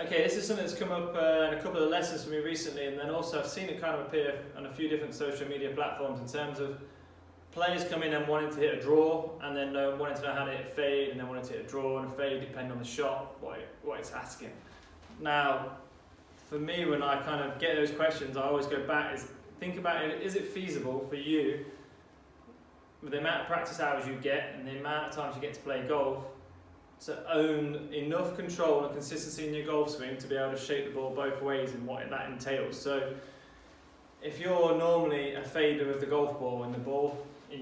Okay, this is something that's come up in a couple of lessons for me recently, and then also I've seen it kind of appear on a few different social media platforms in terms of players coming and wanting to hit a draw, and then wanting to know how to hit a fade, and then wanting to hit a draw and a fade depending on the shot, what it's asking. Now, for me, when I kind of get those questions, I always go back, think about it, is it feasible for you, with the amount of practice hours you get and the amount of times you get to play golf, to own enough control and consistency in your golf swing to be able to shape the ball both ways and what that entails. So if you're normally a fader with the golf ball and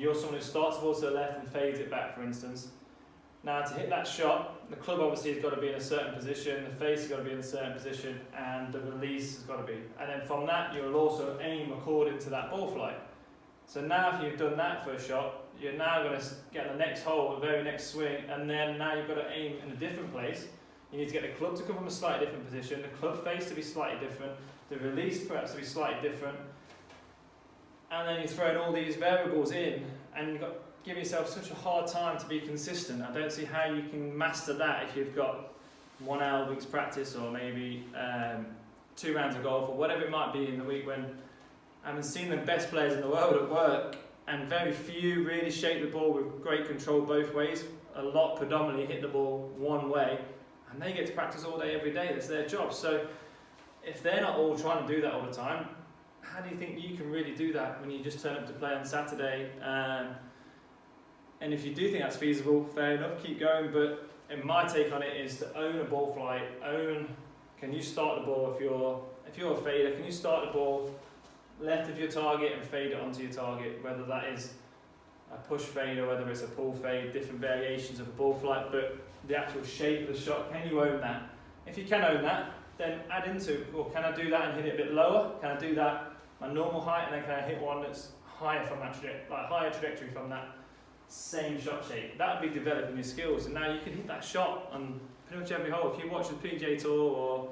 you're someone who starts the ball to the left and fades it back, for instance, now to hit that shot, the club obviously has got to be in a certain position, the face has got to be in a certain position, and the release has got to be. And then from that, you'll also aim according to that ball flight. So now if you've done that for a shot, you're now going to get the next hole, the very next swing, and then now you've got to aim in a different place. You need to get the club to come from a slightly different position, the club face to be slightly different, the release perhaps to be slightly different, and then you're throwing all these variables in, and you've got to give yourself such a hard time to be consistent. I don't see how you can master that if you've got 1 hour a week's practice, or maybe 2 rounds of golf, or whatever it might be in the week, when I haven't seen the best players in the world at work, and very few really shape the ball with great control both ways. A lot predominantly hit the ball one way, and they get to practice all day, every day. That's their job. So if they're not all trying to do that all the time, how do you think you can really do that when you just turn up to play on Saturday? And if you do think that's feasible, fair enough, keep going. But my take on it is to own a ball flight. Can you start the ball if you're a fader? Can you start the ball left of your target and fade it onto your target, whether that is a push fade or whether it's a pull fade, different variations of a ball flight, but the actual shape of the shot, can you own that? If you can own that, then add into, well, can I do that and hit it a bit lower? Can I do that my normal height, and then can I hit one that's higher from that higher trajectory from that same shot shape? That would be developing your skills, and now you can hit that shot on pretty much every hole. If you watch the PGA Tour or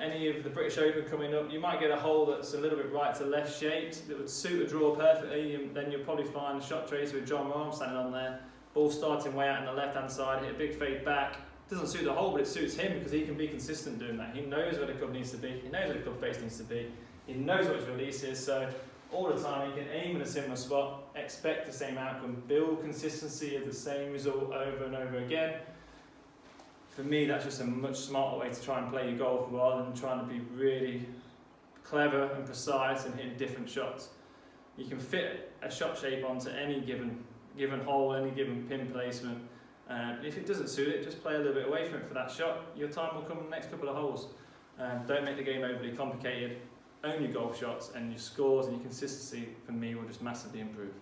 any of the British Open coming up, you might get a hole that's a little bit right to left shaped that would suit a draw perfectly, and then you'll probably find a shot tracer with Jon Rahm standing on there, ball starting way out on the left hand side, hit a big fade back. Doesn't suit the hole, but it suits him because he can be consistent doing that. He knows where the club needs to be, he knows where the club face needs to be, he knows what his release is, so all the time he can aim in a similar spot, expect the same outcome, build consistency of the same result over and over again. For me, that's just a much smarter way to try and play your golf, rather than trying to be really clever and precise and hitting different shots. You can fit a shot shape onto any given hole, any given pin placement. If it doesn't suit it, just play a little bit away from it for that shot. Your time will come in the next couple of holes. Don't make the game overly complicated. Own your golf shots, and your scores and your consistency, for me, will just massively improve.